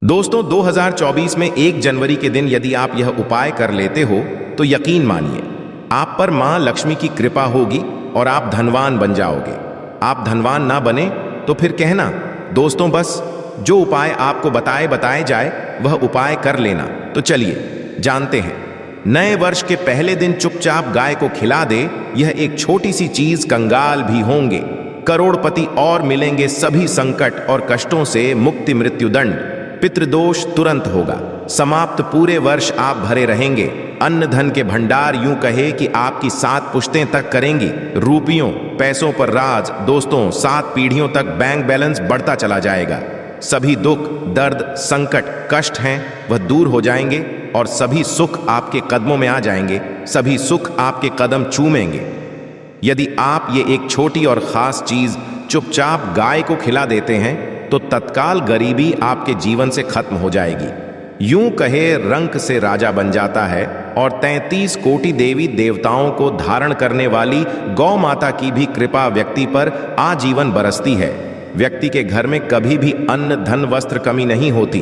दोस्तों 2024 में 1 जनवरी के दिन यदि आप यह उपाय कर लेते हो तो यकीन मानिए आप पर मां लक्ष्मी की कृपा होगी और आप धनवान बन जाओगे। आप धनवान ना बने तो फिर कहना। दोस्तों बस जो उपाय आपको बताए जाए वह उपाय कर लेना। तो चलिए जानते हैं। नए वर्ष के पहले दिन चुपचाप गाय को खिला दे। यह एक छोटी सी चीज, कंगाल भी होंगे करोड़पति और मिलेंगे सभी संकट और कष्टों से मुक्ति, मृत्युदंड, पितृदोष तुरंत होगा समाप्त। पूरे वर्ष आप भरे रहेंगे। अन्न धन के भंडार यूं कहे कि आपकी 7 पुश्तें तक करेंगी। रुपयों पैसों पर राज। दोस्तों 7 पीढ़ियों तक बैंक बैलेंस बढ़ता चला जाएगा। सभी दुख, दर्द, संकट, कष्ट हैं वह दूर हो जाएंगे और सभी सुख आपके कदमों में आ जाएंगे। सभी सुख आपके कदम चूमेंगे यदि आप ये एक छोटी और खास चीज चुपचाप गाय को खिला देते हैं तो तत्काल गरीबी आपके जीवन से खत्म हो जाएगी। यूं कहे रंक से राजा बन जाता है और 33 कोटि देवी देवताओं को धारण करने वाली गौ माता की भी कृपा व्यक्ति पर आजीवन बरसती है। व्यक्ति के घर में कभी भी अन्न धन वस्त्र कमी नहीं होती।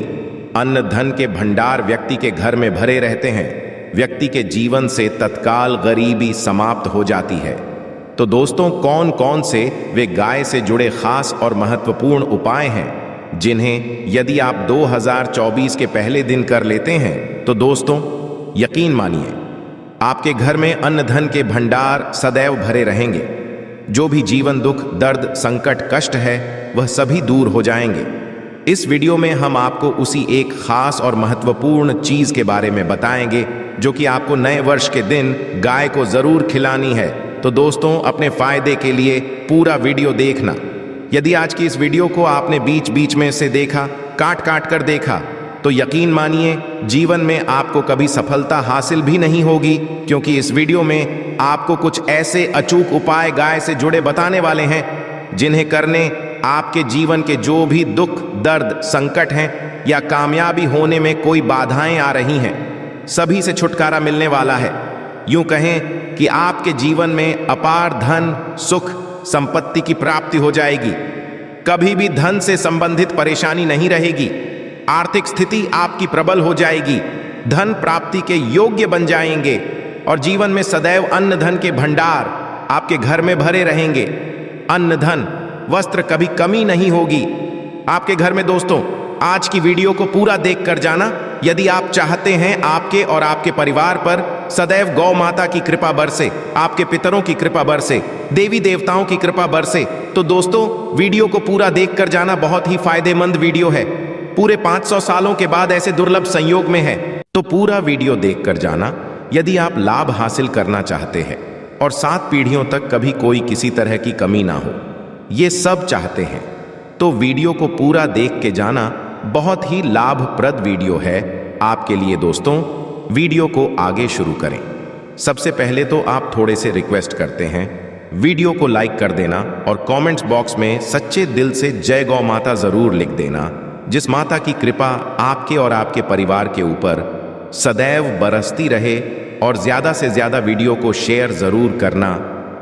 अन्न धन के भंडार व्यक्ति के घर में भरे रहते हैं। व्यक्ति के जीवन से तत्काल गरीबी समाप्त हो जाती है। तो दोस्तों कौन कौन से वे गाय से जुड़े खास और महत्वपूर्ण उपाय हैं जिन्हें यदि आप 2024 के पहले दिन कर लेते हैं तो दोस्तों यकीन मानिए आपके घर में अन्न धन के भंडार सदैव भरे रहेंगे। जो भी जीवन दुख, दर्द, संकट, कष्ट है वह सभी दूर हो जाएंगे। इस वीडियो में हम आपको उसी एक खास और महत्वपूर्ण चीज के बारे में बताएंगे जो कि आपको नए वर्ष के दिन गाय को जरूर खिलानी है। तो दोस्तों अपने फायदे के लिए पूरा वीडियो देखना। यदि आज की इस वीडियो को आपने बीच बीच में से देखा, काट कर देखा, तो यकीन मानिए जीवन में आपको कभी सफलता हासिल भी नहीं होगी, क्योंकि इस वीडियो में आपको कुछ ऐसे अचूक उपाय गाय से जुड़े बताने वाले हैं जिन्हें करने आपके जीवन के जो भी दुख, दर्द, संकट हैं या कामयाबी होने में कोई बाधाएं आ रही हैं, सभी से छुटकारा मिलने वाला है। यूं कहें कि आपके जीवन में अपार धन, सुख, संपत्ति की प्राप्ति हो जाएगी। कभी भी धन से संबंधित परेशानी नहीं रहेगी। आर्थिक स्थिति आपकी प्रबल हो जाएगी। धन प्राप्ति के योग्य बन जाएंगे और जीवन में सदैव अन्न धन के भंडार आपके घर में भरे रहेंगे। अन्न धन वस्त्र कभी कमी नहीं होगी आपके घर में। दोस्तों आज की वीडियो को पूरा देख कर जाना यदि आप चाहते हैं आपके और आपके परिवार पर सदैव गौ माता की कृपा बरसे, आपके पितरों की कृपा बरसे, देवी देवताओं की कृपा बरसे। तो दोस्तों वीडियो को पूरा देख कर जाना। बहुत ही फायदेमंद वीडियो है। पूरे 500 सालों के बाद ऐसे दुर्लभ संयोग में है। तो पूरा वीडियो देख कर जाना यदि आप लाभ हासिल करना चाहते हैं और 7 पीढ़ियों तक कभी कोई किसी तरह की कमी ना हो, ये सब चाहते हैं तो वीडियो को पूरा देख के जाना। बहुत ही लाभप्रद वीडियो है आपके लिए। दोस्तों वीडियो को आगे शुरू करें। सबसे पहले तो आप थोड़े से रिक्वेस्ट करते हैं, वीडियो को लाइक कर देना और कमेंट्स बॉक्स में सच्चे दिल से जय गौ माता जरूर लिख देना, जिस माता की कृपा आपके और आपके परिवार के ऊपर सदैव बरसती रहे। और ज्यादा से ज्यादा वीडियो को शेयर जरूर करना,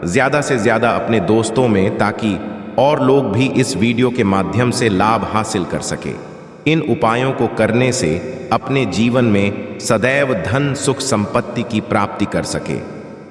ज्यादा से ज्यादा अपने दोस्तों में, ताकि और लोग भी इस वीडियो के माध्यम से लाभ हासिल कर सके। इन उपायों को करने से अपने जीवन में सदैव धन, सुख, संपत्ति की प्राप्ति कर सके।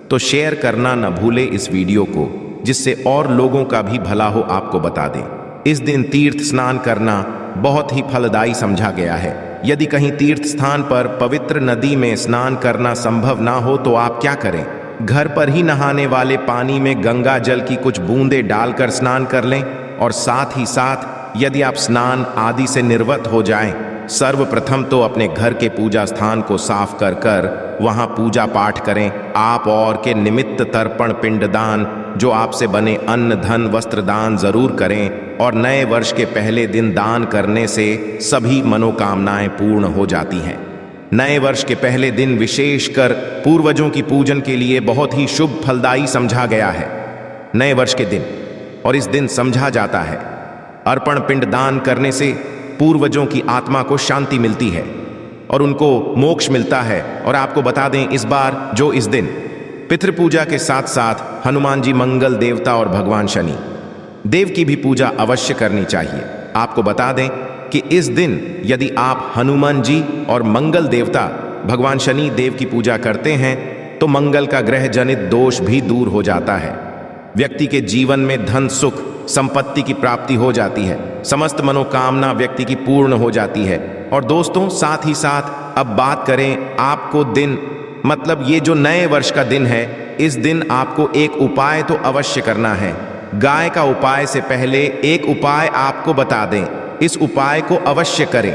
तो शेयर करना न भूले इस वीडियो को, जिससे और लोगों का भी भला हो आपको बता दें। इस दिन तीर्थ स्नान करना बहुत ही फलदायी समझा गया है। यदि कहीं तीर्थ स्थान पर पवित्र नदी में स्नान करना संभव ना हो तो आप क्या करें, घर पर ही नहाने वाले पानी में गंगा जल की कुछ बूंदें डालकर स्नान कर लें। और साथ ही साथ यदि आप स्नान आदि से निर्वत हो जाएं, सर्वप्रथम तो अपने घर के पूजा स्थान को साफ कर वहां पूजा पाठ करें। आप और के निमित्त तर्पण, पिंडदान, जो आपसे बने अन्न धन वस्त्र दान जरूर करें। और नए वर्ष के पहले दिन दान करने से सभी मनोकामनाएं पूर्ण हो जाती हैं। नए वर्ष के पहले दिन विशेषकर पूर्वजों की पूजन के लिए बहुत ही शुभ फलदायी समझा गया है। नए वर्ष के दिन और इस दिन समझा जाता है अर्पण पिंड दान करने से पूर्वजों की आत्मा को शांति मिलती है और उनको मोक्ष मिलता है। और आपको बता दें इस बार जो इस दिन पितृपूजा के साथ साथ हनुमान जी, मंगल देवता और भगवान शनि देव की भी पूजा अवश्य करनी चाहिए। आपको बता दें कि इस दिन यदि आप हनुमान जी और मंगल देवता भगवान शनि देव की पूजा करते हैं तो मंगल का ग्रह जनित दोष भी दूर हो जाता है। व्यक्ति के जीवन में धन सुख संपत्ति की प्राप्ति हो जाती है, समस्त मनोकामना व्यक्ति की पूर्ण हो जाती है। और दोस्तों साथ ही साथ अब बात करें आपको दिन मतलब ये जो नए वर्ष का दिन है, इस दिन आपको एक उपाय तो अवश्य करना है। गाय का उपाय से पहले एक उपाय आपको बता दें, इस उपाय को अवश्य करें।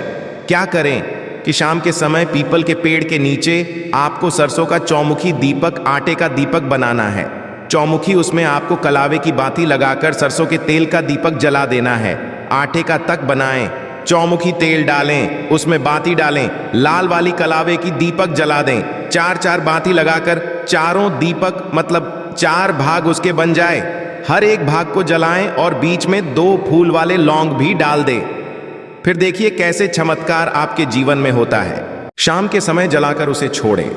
क्या करें कि शाम के समय पीपल के पेड़ के नीचे आपको सरसों का चौमुखी दीपक, आटे का दीपक बनाना है। चौमुखी उसमें आपको कलावे की बाती लगाकर सरसों के तेल का दीपक जला देना है। आटे का तक बनाएं, चौमुखी तेल डालें, उसमें बाती डालें, लाल वाली कलावे की दीपक जला दें। 4-4 बाती लगाकर चारों दीपक मतलब 4 भाग उसके बन जाए। हर एक भाग को जलाएं और बीच में 2 फूल वाले लौंग भी डाल दें। फिर देखिए कैसे चमत्कार आपके जीवन में होता है। शाम के समय जलाकर उसे छोड़ें,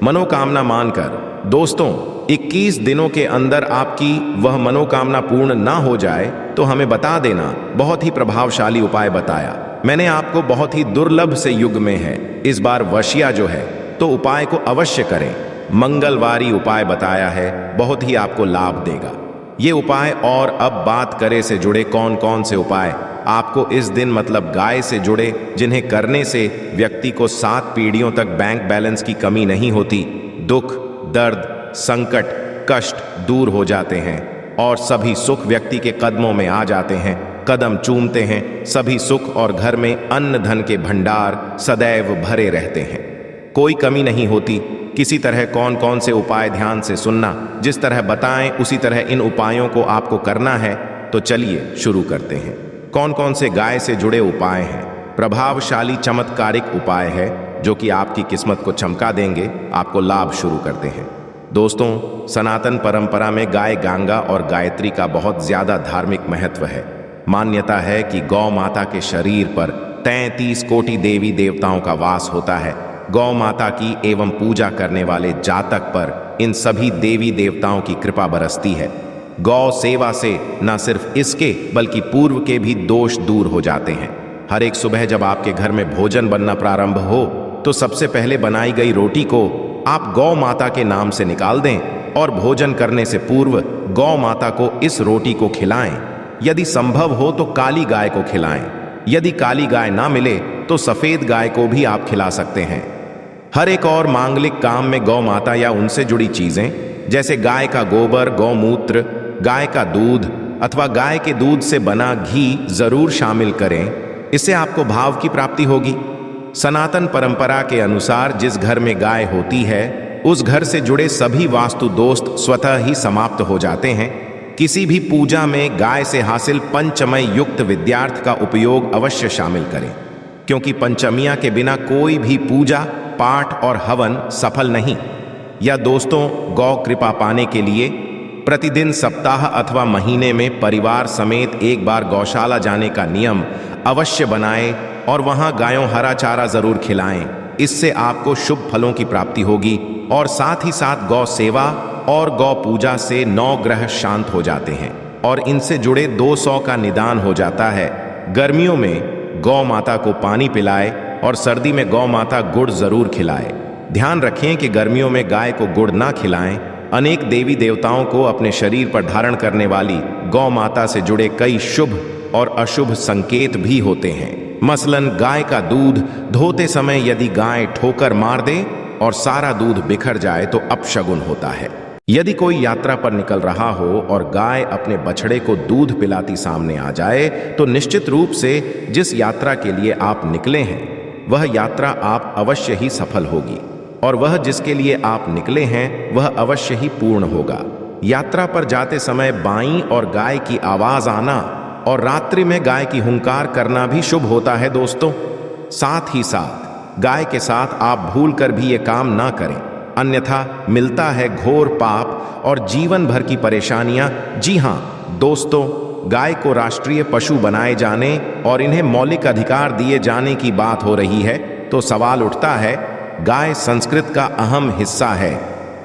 मनोकामना मानकर। दोस्तों 21 दिनों के अंदर आपकी वह मनोकामना पूर्ण ना हो जाए तो हमें बता देना। बहुत ही प्रभावशाली उपाय बताया मैंने आपको, बहुत ही दुर्लभ से युग में है। इस बार वशिया जो है तो उपाय को अवश्य करें। मंगलवारी उपाय बताया है, बहुत ही आपको लाभ देगा ये उपाय। और अब बात करें से जुड़े कौन कौन से उपाय आपको इस दिन मतलब गाय से जुड़े, जिन्हें करने से व्यक्ति को 7 पीढ़ियों तक बैंक बैलेंस की कमी नहीं होती, दुख दर्द संकट कष्ट दूर हो जाते हैं और सभी सुख व्यक्ति के कदमों में आ जाते हैं। कदम चूमते हैं, सभी सुख और घर में अन्न धन के भंडार सदैव भरे रहते हैं, कोई कमी नहीं होती। किसी तरह कौन कौन से उपाय ध्यान से सुनना, जिस तरह बताएं उसी तरह इन उपायों को आपको करना है। तो चलिए शुरू करते हैं। कौन कौन से गाय से जुड़े उपाय हैं। प्रभावशाली चमत्कारिक उपाय है जो कि आपकी किस्मत को चमका देंगे। आपको लाभ शुरू करते हैं। दोस्तों सनातन परंपरा में गाय गंगा और गायत्री का बहुत ज्यादा धार्मिक महत्व है। मान्यता है कि गौ माता के शरीर पर 33 कोटि देवी देवताओं का वास होता है। गौ माता की एवं पूजा करने वाले जातक पर इन सभी देवी देवताओं की कृपा बरसती है। गौ सेवा से न सिर्फ इसके बल्कि पूर्व के भी दोष दूर हो जाते हैं। हर एक सुबह जब आपके घर में भोजन बनना प्रारंभ हो तो सबसे पहले बनाई गई रोटी को आप गौ माता के नाम से निकाल दें और भोजन करने से पूर्व गौ माता को इस रोटी को खिलाएं। यदि संभव हो तो काली गाय को खिलाएं। यदि काली गाय ना मिले तो सफेद गाय को भी आप खिला सकते हैं। हर एक और मांगलिक काम में गौ माता या उनसे जुड़ी चीजें जैसे गाय का गोबर, गौमूत्र, गाय का दूध अथवा गाय के दूध से बना घी जरूर शामिल करें। इससे आपको भाव की प्राप्ति होगी। सनातन परंपरा के अनुसार जिस घर में गाय होती है उस घर से जुड़े सभी वास्तु दोष स्वतः ही समाप्त हो जाते हैं। किसी भी पूजा में गाय से हासिल पंचमय युक्त विद्यार्थ का उपयोग अवश्य शामिल करें, क्योंकि पंचमियां के बिना कोई भी पूजा पाठ और हवन सफल नहीं। या दोस्तों गौ कृपा पाने के लिए प्रतिदिन सप्ताह अथवा महीने में परिवार समेत एक बार गौशाला जाने का नियम अवश्य बनाएं और वहां गायों हरा चारा जरूर खिलाएं। इससे आपको शुभ फलों की प्राप्ति होगी और साथ ही साथ गौ सेवा और गौ पूजा से 9 ग्रह शांत हो जाते हैं और इनसे जुड़े 200 का निदान हो जाता है। गर्मियों में गौ माता को पानी पिलाए और सर्दी में गौ माता गुड़ जरूर खिलाए। ध्यान रखें कि गर्मियों में गाय को गुड़ ना खिलाएं। अनेक देवी देवताओं को अपने शरीर पर धारण करने वाली गौ माता से जुड़े कई शुभ और अशुभ संकेत भी होते हैं। मसलन गाय का दूध धोते समय यदि गाय ठोकर मार दे और सारा दूध बिखर जाए तो अपशगुन होता है। यदि कोई यात्रा पर निकल रहा हो और गाय अपने बछड़े को दूध पिलाती सामने आ जाए तो निश्चित रूप से जिस यात्रा के लिए आप निकले हैं वह यात्रा आप अवश्य ही सफल होगी और वह जिसके लिए आप निकले हैं वह अवश्य ही पूर्ण होगा। यात्रा पर जाते समय बाईं और गाय की आवाज आना और रात्रि में गाय की हुंकार करना भी शुभ होता है दोस्तों। साथ ही साथ गाय के साथ आप भूल कर भी ये काम ना करें, अन्यथा मिलता है घोर पाप और जीवन भर की परेशानियां। जी हाँ दोस्तों, गाय को राष्ट्रीय पशु बनाए जाने और इन्हें मौलिक अधिकार दिए जाने की बात हो रही है तो सवाल उठता है, गाय संस्कृत का अहम हिस्सा है,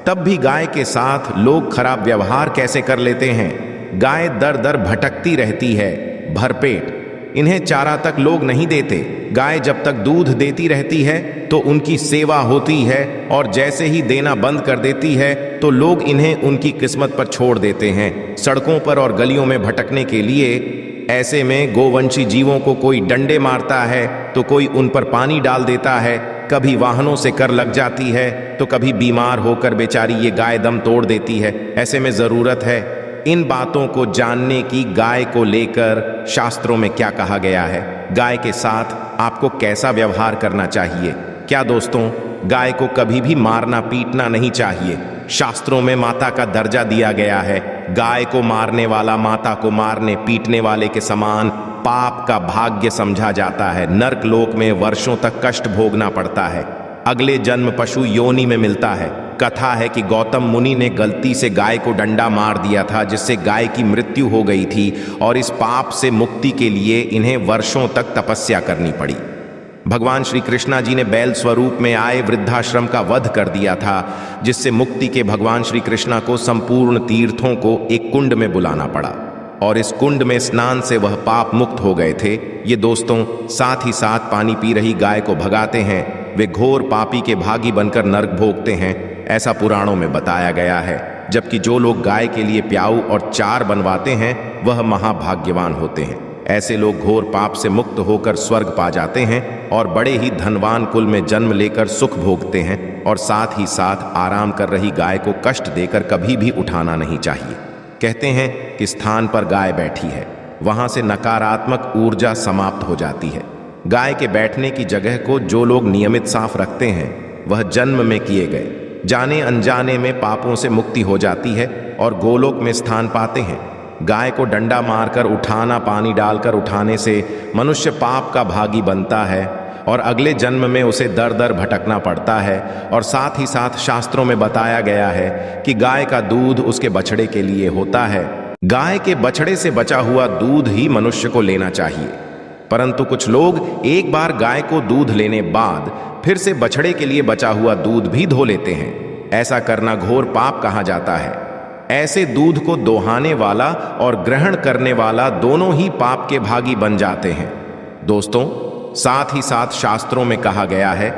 तब भी गाय के साथ लोग खराब व्यवहार कैसे कर लेते हैं। गाय दर दर भटकती रहती है भरपेट, इन्हें चारा तक लोग नहीं देते। गाय जब तक दूध देती रहती है तो उनकी सेवा होती है, और जैसे ही देना बंद कर देती है तो लोग इन्हें उनकी किस्मत पर छोड़ देते हैं, सड़कों पर और गलियों में भटकने के लिए। ऐसे में गोवंशी जीवों को कोई डंडे मारता है तो कोई उन पर पानी डाल देता है, कभी वाहनों से कर लग जाती है तो कभी बीमार होकर बेचारी ये गाय दम तोड़ देती है। ऐसे में ज़रूरत है इन बातों को जानने की, गाय को लेकर शास्त्रों में क्या कहा गया है, गाय के साथ आपको कैसा व्यवहार करना चाहिए। क्या दोस्तों, गाय को कभी भी मारना पीटना नहीं चाहिए। शास्त्रों में माता का दर्जा दिया गया है। गाय को मारने वाला माता को मारने पीटने वाले के समान पाप का भाग्य समझा जाता है। नर्क लोक में वर्षों तक कष्ट भोगना पड़ता है। अगले जन्म पशु योनि में मिलता है। कथा है कि गौतम मुनि ने गलती से गाय को डंडा मार दिया था, जिससे गाय की मृत्यु हो गई थी, और इस पाप से मुक्ति के लिए इन्हें वर्षों तक तपस्या करनी पड़ी। भगवान श्री कृष्णा जी ने बैल स्वरूप में आए वृद्धाश्रम का वध कर दिया था, जिससे मुक्ति के भगवान श्री कृष्णा को संपूर्ण तीर्थों को एक कुंड में बुलाना पड़ा, और इस कुंड में स्नान से वह पाप मुक्त हो गए थे। ये दोस्तों, साथ ही साथ पानी पी रही गाय को भगाते हैं, वे घोर पापी के भागी बनकर नरक भोगते हैं, ऐसा पुराणों में बताया गया है। जबकि जो लोग गाय के लिए प्याऊ और चार बनवाते हैं वह महाभाग्यवान होते हैं। ऐसे लोग घोर पाप से मुक्त होकर स्वर्ग पा जाते हैं और बड़े ही धनवान कुल में जन्म लेकर सुख भोगते हैं, और साथ ही साथ आराम कर रही गाय को कष्ट देकर कभी भी उठाना नहीं चाहिए। कहते हैं कि स्थान पर गाय बैठी है, वहां से नकारात्मक ऊर्जा समाप्त हो जाती है। गाय के बैठने की जगह को जो लोग नियमित साफ रखते हैं वह जन्म में किए गए जाने अनजाने में पापों से मुक्ति हो जाती है और गोलोक में स्थान पाते हैं। गाय को डंडा मारकर उठाना, पानी डालकर उठाने से मनुष्य पाप का भागी बनता है और अगले जन्म में उसे दर दर भटकना पड़ता है। और साथ ही साथ शास्त्रों में बताया गया है कि गाय का दूध उसके बछड़े के लिए होता है। गाय के बछड़े से बचा हुआ दूध ही मनुष्य को लेना चाहिए, परंतु कुछ लोग एक बार गाय को दूध लेने बाद फिर से बछड़े के लिए बचा हुआ दूध भी धो लेते हैं। ऐसा करना घोर पाप कहा जाता है। ऐसे दूध को दोहाने वाला और ग्रहण करने वाला दोनों ही पाप के भागी बन जाते हैं। दोस्तों, साथ ही साथ शास्त्रों में कहा गया है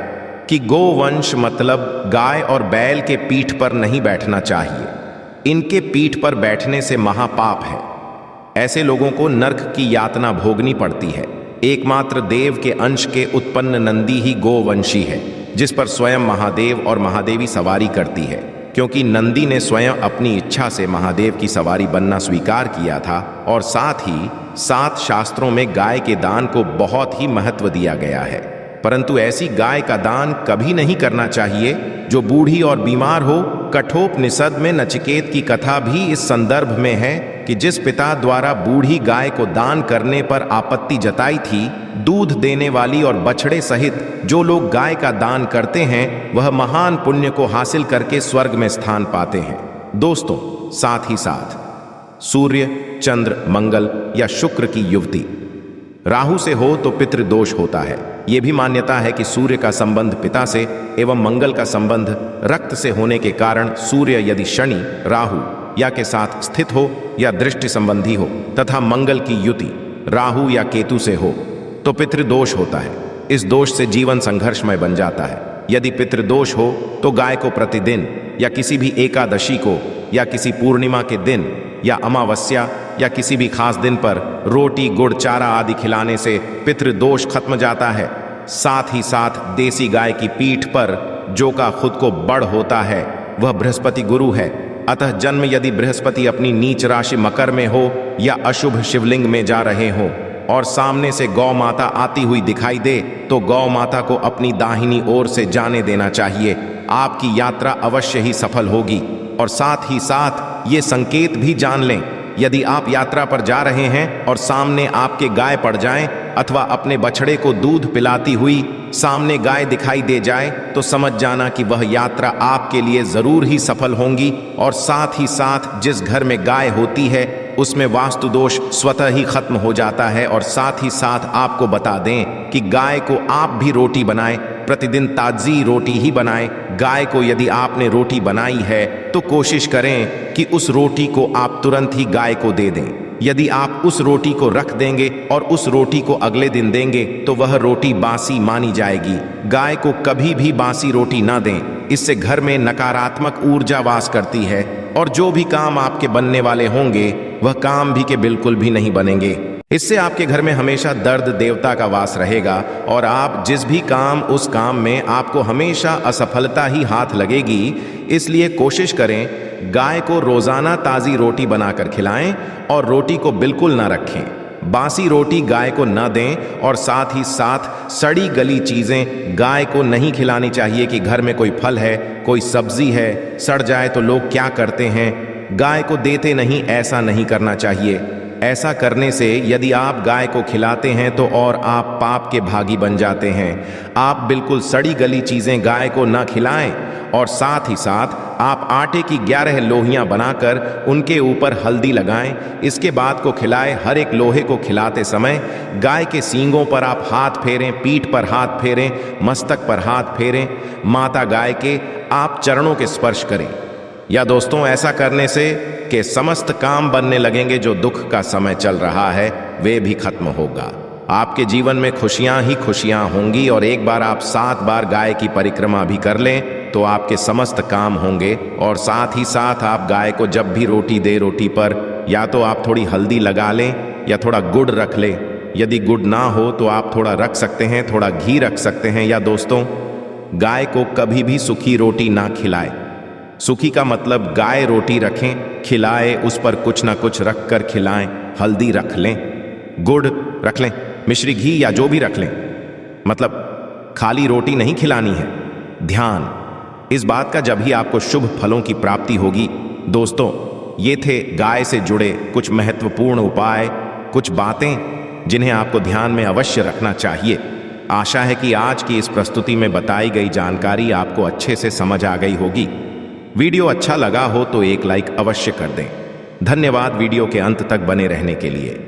कि गोवंश मतलब गाय और बैल के पीठ पर नहीं बैठना चाहिए। इनके पीठ पर बैठने से महापाप है। ऐसे लोगों को नरक की यातना भोगनी पड़ती है। एकमात्र देव के अंश के उत्पन्न नंदी ही गोवंशी है, जिस पर स्वयं महादेव और महादेवी सवारी करती है, क्योंकि नंदी ने स्वयं अपनी इच्छा से महादेव की सवारी बनना स्वीकार किया था। और साथ ही साथ शास्त्रों में गाय के दान को बहुत ही महत्व दिया गया है, परंतु ऐसी गाय का दान कभी नहीं करना चाहिए जो बूढ़ी और बीमार हो। कठोपनिषद में नचिकेत की कथा भी इस संदर्भ में है कि जिस पिता द्वारा बूढ़ी गाय को दान करने पर आपत्ति जताई थी, दूध देने वाली और बछड़े सहित जो लोग गाय का दान करते हैं वह महान पुण्य को हासिल करके स्वर्ग में स्थान पाते हैं। दोस्तों, साथ ही साथ सूर्य, चंद्र, मंगल या शुक्र की युवती राहु से हो तो पितृदोष होता है। यह भी मान्यता है कि सूर्य का संबंध पिता से एवं मंगल का संबंध रक्त से होने के कारण सूर्य यदि शनि, राहु या के साथ स्थित हो या दृष्टि संबंधी हो तथा मंगल की युति राहु या केतु से हो तो पितृदोष होता है। इस दोष से जीवन संघर्षमय बन जाता है। यदि पितृदोष हो तो गाय को प्रतिदिन या किसी भी एकादशी को या किसी पूर्णिमा के दिन या अमावस्या या किसी भी खास दिन पर रोटी, गुड़, चारा आदि खिलाने से पितृदोष खत्म जाता है। साथ ही साथ देसी गाय की पीठ पर जो का खुद को बड़ होता है वह बृहस्पति गुरु है। अतः जन्म यदि बृहस्पति अपनी नीच राशि मकर में हो या अशुभ शिवलिंग में जा रहे हो और सामने से गौ माता आती हुई दिखाई दे तो गौ माता को अपनी दाहिनी ओर से जाने देना चाहिए। आपकी यात्रा अवश्य ही सफल होगी। और साथ ही साथ ये संकेत भी जान लें, यदि आप यात्रा पर जा रहे हैं और सामने आपके गाय पड़ जाएं अथवा अपने बछड़े को दूध पिलाती हुई सामने गाय दिखाई दे जाए तो समझ जाना कि वह यात्रा आपके लिए जरूर ही सफल होगी। और साथ ही साथ जिस घर में गाय होती है उसमें वास्तु दोष स्वतः ही खत्म हो जाता है। और साथ ही साथ आपको बता दें कि गाय को आप भी रोटी बनाएं, प्रतिदिन ताजी रोटी ही बनाएं। गाय को यदि आपने रोटी बनाई है तो कोशिश करें कि उस रोटी को आप तुरंत ही गाय को दे दें। यदि आप उस रोटी को रख देंगे और उस रोटी को अगले दिन देंगे तो वह रोटी बासी मानी जाएगी। गाय को कभी भी बासी रोटी ना दें, इससे घर में नकारात्मक ऊर्जा वास करती है और जो भी काम आपके बनने वाले होंगे वह काम भी के बिल्कुल भी नहीं बनेंगे। इससे आपके घर में हमेशा दर्द देवता का वास रहेगा और आप जिस भी काम उस काम में आपको हमेशा असफलता ही हाथ लगेगी। इसलिए कोशिश करें गाय को रोजाना ताज़ी रोटी बनाकर खिलाएं और रोटी को बिल्कुल ना रखें। बासी रोटी गाय को न दें और साथ ही साथ सड़ी गली चीज़ें गाय को नहीं खिलानी चाहिए कि घर में कोई फल है, कोई सब्जी है, सड़ जाए तो लोग क्या करते हैं, गाय को देते नहीं, ऐसा नहीं करना चाहिए। ऐसा करने से यदि आप गाय को खिलाते हैं तो और आप पाप के भागी बन जाते हैं। आप बिल्कुल सड़ी गली चीज़ें गाय को न खिलाएं और साथ ही साथ आप आटे की 11 लोहियां बनाकर उनके ऊपर हल्दी लगाएं। इसके बाद को खिलाएं। हर एक लोहे को खिलाते समय गाय के सींगों पर आप हाथ फेरें, पीठ पर हाथ फेरें, मस्तक पर हाथ फेरें। माता गाय के आप चरणों के स्पर्श करें। या दोस्तों, ऐसा करने से कि समस्त काम बनने लगेंगे। जो दुख का समय चल रहा है वे भी खत्म होगा। आपके जीवन में खुशियां ही खुशियां होंगी और एक बार आप 7 बार गाय की परिक्रमा भी कर लें तो आपके समस्त काम होंगे। और साथ ही साथ आप गाय को जब भी रोटी दे, रोटी पर या तो आप थोड़ी हल्दी लगा लें या थोड़ा गुड़ रख लें। यदि गुड़ ना हो तो आप थोड़ा रख सकते हैं, थोड़ा घी रख सकते हैं। या दोस्तों, गाय को कभी भी सूखी रोटी ना खिलाएं। सूखी का मतलब गाय रोटी रखें, खिलाए, उस पर कुछ ना कुछ रख कर खिलाएं। हल्दी रख लें, गुड़ रख लें, मिश्री घी या जो भी रख लें, मतलब खाली रोटी नहीं खिलानी है। ध्यान इस बात का जब ही आपको शुभ फलों की प्राप्ति होगी। दोस्तों, ये थे गाय से जुड़े कुछ महत्वपूर्ण उपाय, कुछ बातें जिन्हें आपको ध्यान में अवश्य रखना चाहिए। आशा है कि आज की इस प्रस्तुति में बताई गई जानकारी आपको अच्छे से समझ आ गई होगी। वीडियो अच्छा लगा हो तो एक लाइक अवश्य कर दें। धन्यवाद वीडियो के अंत तक बने रहने के लिए।